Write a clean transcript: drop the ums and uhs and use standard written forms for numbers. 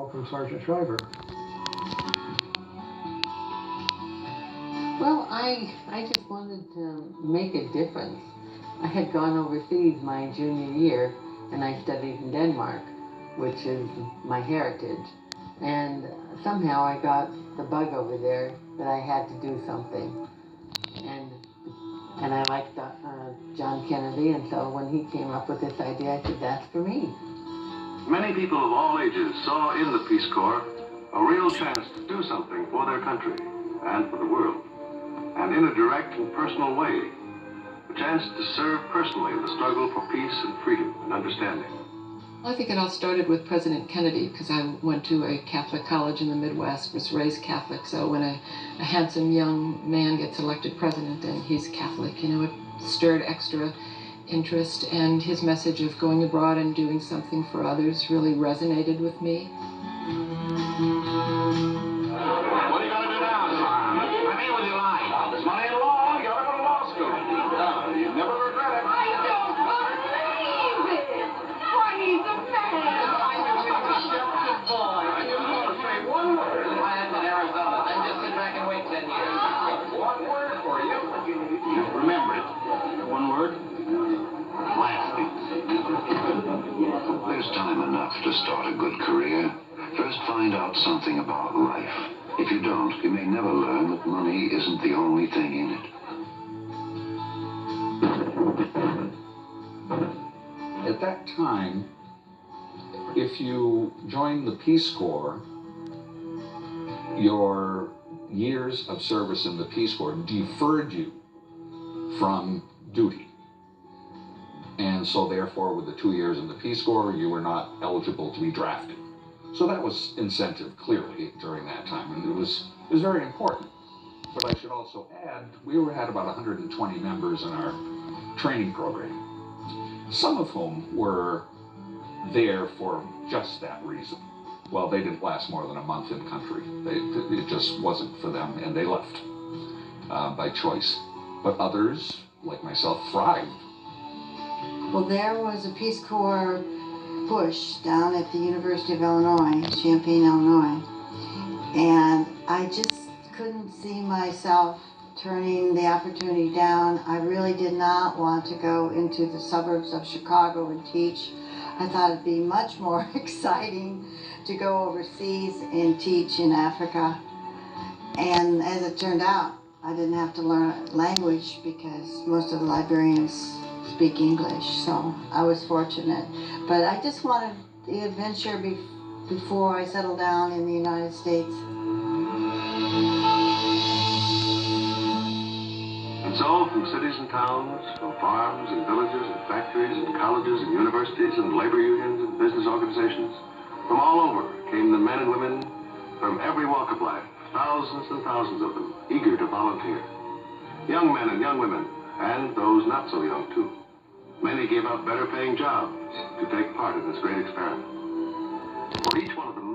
call from Sergeant Shriver. Well, I just wanted to make a difference. I had gone overseas my junior year, and I studied in Denmark, which is my heritage. And somehow I got the bug over there that I had to do something. And I liked John Kennedy, and so when he came up with this idea, I said, that's for me. Many people of all ages saw in the Peace Corps a real chance to do something for their country and for the world, and in a direct and personal way, a chance to serve personally in the struggle for peace and freedom and understanding. I think it all started with President Kennedy, because I went to a Catholic college in the Midwest, was raised Catholic, so when a handsome young man gets elected president and he's Catholic, you know, it stirred extra interest, and his message of going abroad and doing something for others really resonated with me. What are you going to do now, John? I mean, with your life. There's money in law. You got to go to law school. You never regret it. I don't believe it! Why, he's a man! Deceptive boy. I just want to say one word. I am in Arizona. Then just sit back and wait 10 years. One word for you. Remember it. One word. Lasting. There's time enough to start a good career. First find out something about life. If you don't, you may never learn that money isn't the only thing in it. At that time, if you joined the Peace Corps, your years of service in the Peace Corps deferred you from duty. And so therefore, with the 2 years in the Peace Corps, you were not eligible to be drafted. So that was incentive, clearly, during that time, and it was very important. But I should also add, we had about 120 members in our training program, some of whom were there for just that reason. Well, they didn't last more than a month in country. It just wasn't for them, and they left by choice. But others, like myself, thrived. Well, there was a Peace Corps push down at the University of Illinois, Champaign, Illinois, and I just couldn't see myself turning the opportunity down. I really did not want to go into the suburbs of Chicago and teach. I thought it'd be much more exciting to go overseas and teach in Africa. And as it turned out, I didn't have to learn language because most of the librarians speak English, so I was fortunate. But I just wanted the adventure before I settled down in the United States. And so, from cities and towns, from farms and villages and factories and colleges and universities and labor unions and business organizations, from all over came the men and women from every walk of life, thousands and thousands of them, eager to volunteer. Young men and young women, and those not so young, too. Many gave up better paying jobs to take part in this great experiment. For each one of them,